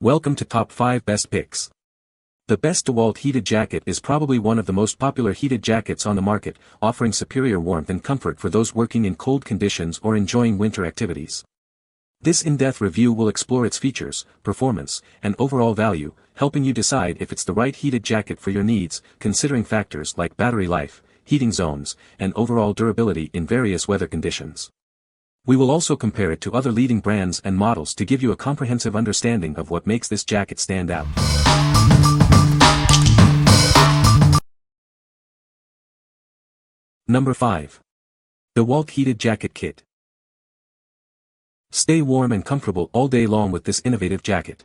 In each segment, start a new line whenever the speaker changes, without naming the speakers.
Welcome to Top 5 Best Picks. The best Dewalt Heated Jacket is probably one of the most popular heated jackets on the market, offering superior warmth and comfort for those working in cold conditions or enjoying winter activities. This in-depth review will explore its features, performance, and overall value, helping you decide if it's the right heated jacket for your needs, considering factors like battery life, heating zones, and overall durability in various weather conditions. We will also compare it to other leading brands and models to give you a comprehensive understanding of what makes this jacket stand out. Number 5. Dewalt Heated Jacket Kit. Stay warm and comfortable all day long with this innovative jacket.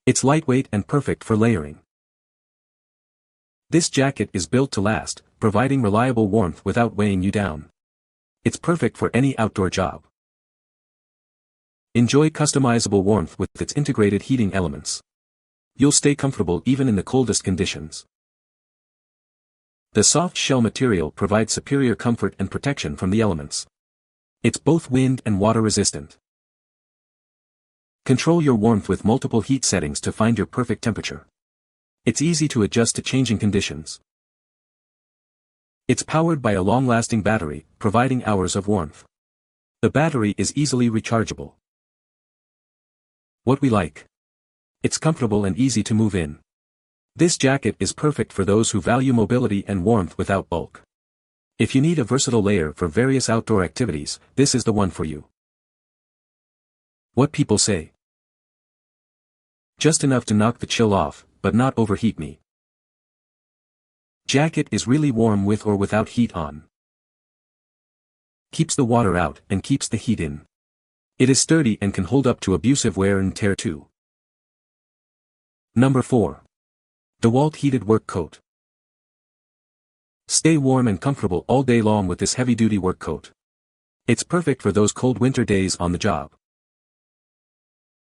It's lightweight and perfect for layering. This jacket is built to last, providing reliable warmth without weighing you down. It's perfect for any outdoor job. Enjoy customizable warmth with its integrated heating elements. You'll stay comfortable even in the coldest conditions. The soft shell material provides superior comfort and protection from the elements. It's both wind and water resistant. Control your warmth with multiple heat settings to find your perfect temperature. It's easy to adjust to changing conditions. It's powered by a long-lasting battery, providing hours of warmth. The battery is easily rechargeable. What we like. It's comfortable and easy to move in. This jacket is perfect for those who value mobility and warmth without bulk. If you need a versatile layer for various outdoor activities, this is the one for you. What people say. Just enough to knock the chill off, but not overheat me. Jacket is really warm with or without heat on. Keeps the water out and keeps the heat in. It is sturdy and can hold up to abusive wear and tear too. Number 4. Dewalt Heated Work Coat. Stay warm and comfortable all day long with this heavy-duty work coat. It's perfect for those cold winter days on the job.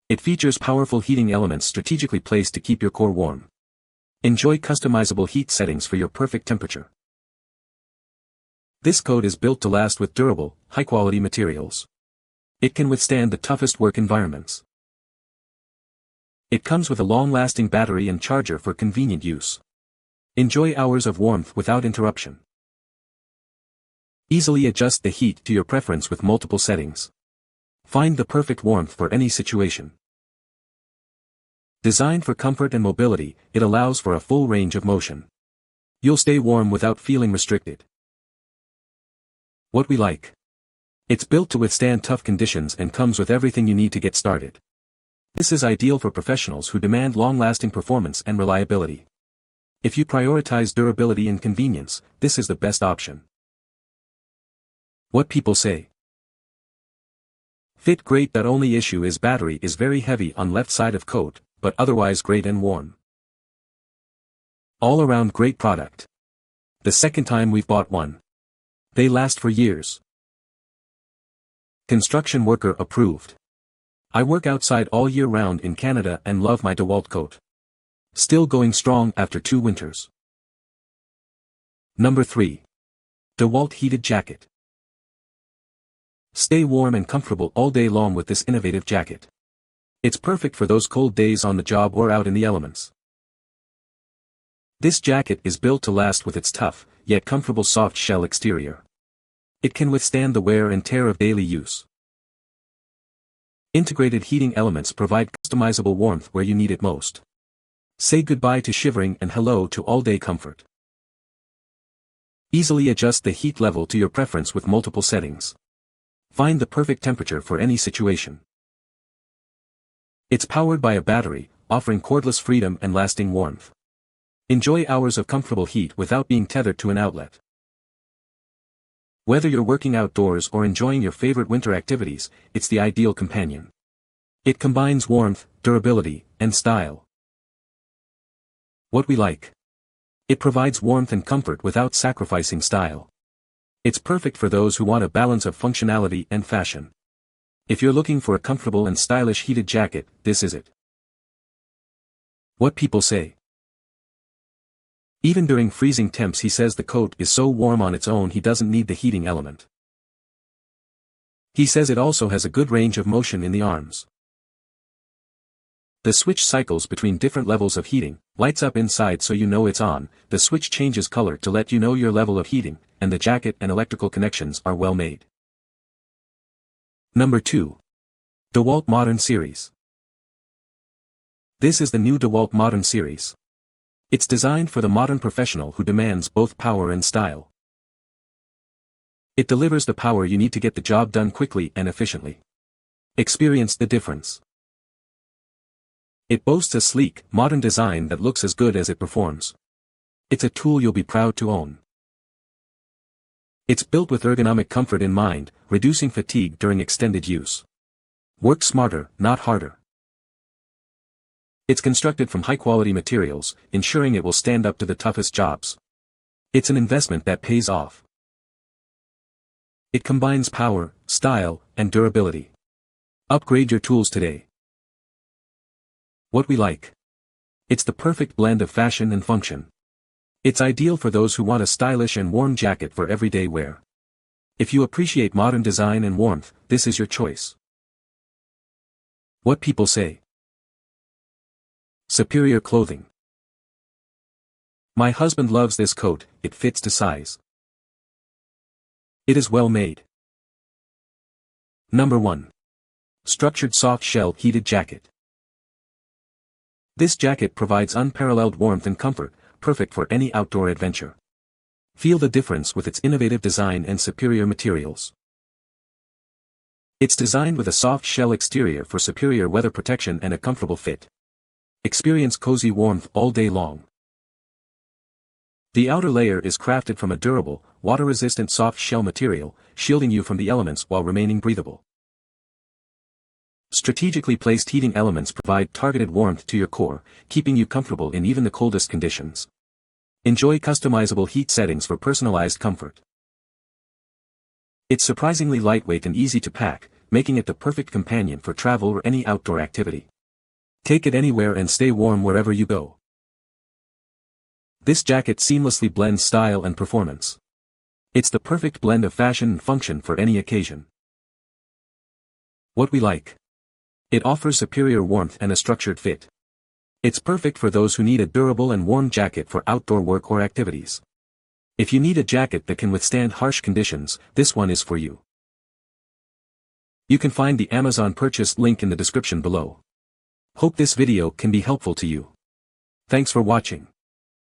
It features powerful heating elements strategically placed to keep your core warm. Enjoy customizable heat settings for your perfect temperature. This coat is built to last with durable, high-quality materials. It can withstand the toughest work environments. It comes with a long-lasting battery and charger for convenient use. Enjoy hours of warmth without interruption. Easily adjust the heat to your preference with multiple settings. Find the perfect warmth for any situation. Designed for comfort and mobility, it allows for a full range of motion. You'll stay warm without feeling restricted. What we like. It's built to withstand tough conditions and comes with everything you need to get started. This is ideal for professionals who demand long-lasting performance and reliability. If you prioritize durability and convenience, this is the best option. What people say. Fit great. That only issue is battery is very heavy on left side of coat, but otherwise great and warm. All around great product. The second time we've bought one. They last for years. Construction worker approved. I work outside all year round in Canada and love my Dewalt coat. Still going strong after 2 winters. Number 3. Dewalt Heated Jacket. Stay warm and comfortable all day long with this innovative jacket. It's perfect for those cold days on the job or out in the elements. This jacket is built to last with its tough, yet comfortable soft shell exterior. It can withstand the wear and tear of daily use. Integrated heating elements provide customizable warmth where you need it most. Say goodbye to shivering and hello to all-day comfort. Easily adjust the heat level to your preference with multiple settings. Find the perfect temperature for any situation. It's powered by a battery, offering cordless freedom and lasting warmth. Enjoy hours of comfortable heat without being tethered to an outlet. Whether you're working outdoors or enjoying your favorite winter activities, it's the ideal companion. It combines warmth, durability, and style. What we like. It provides warmth and comfort without sacrificing style. It's perfect for those who want a balance of functionality and fashion. If you're looking for a comfortable and stylish heated jacket, this is it. What people say. Even during freezing temps, he says the coat is so warm on its own he doesn't need the heating element. He says it also has a good range of motion in the arms. The switch cycles between different levels of heating, lights up inside so you know it's on, the switch changes color to let you know your level of heating, and the jacket and electrical connections are well made. Number 2. Dewalt Modern Series. This is the new Dewalt Modern Series. It's designed for the modern professional who demands both power and style. It delivers the power you need to get the job done quickly and efficiently. Experience the difference. It boasts a sleek, modern design that looks as good as it performs. It's a tool you'll be proud to own. It's built with ergonomic comfort in mind, reducing fatigue during extended use. Work smarter, not harder. It's constructed from high-quality materials, ensuring it will stand up to the toughest jobs. It's an investment that pays off. It combines power, style, and durability. Upgrade your tools today. What we like. It's the perfect blend of fashion and function. It's ideal for those who want a stylish and warm jacket for everyday wear. If you appreciate modern design and warmth, this is your choice. What people say. Superior clothing. My husband loves this coat, it fits to size. It is well made. Number 1. Structured Soft Shell Heated Jacket. This jacket provides unparalleled warmth and comfort, perfect for any outdoor adventure. Feel the difference with its innovative design and superior materials. It's designed with a soft shell exterior for superior weather protection and a comfortable fit. Experience cozy warmth all day long. The outer layer is crafted from a durable, water-resistant soft shell material, shielding you from the elements while remaining breathable. Strategically placed heating elements provide targeted warmth to your core, keeping you comfortable in even the coldest conditions. Enjoy customizable heat settings for personalized comfort. It's surprisingly lightweight and easy to pack, making it the perfect companion for travel or any outdoor activity. Take it anywhere and stay warm wherever you go. This jacket seamlessly blends style and performance. It's the perfect blend of fashion and function for any occasion. What we like. It offers superior warmth and a structured fit. It's perfect for those who need a durable and warm jacket for outdoor work or activities. If you need a jacket that can withstand harsh conditions, this one is for you. You can find the Amazon purchase link in the description below. Hope this video can be helpful to you. Thanks for watching.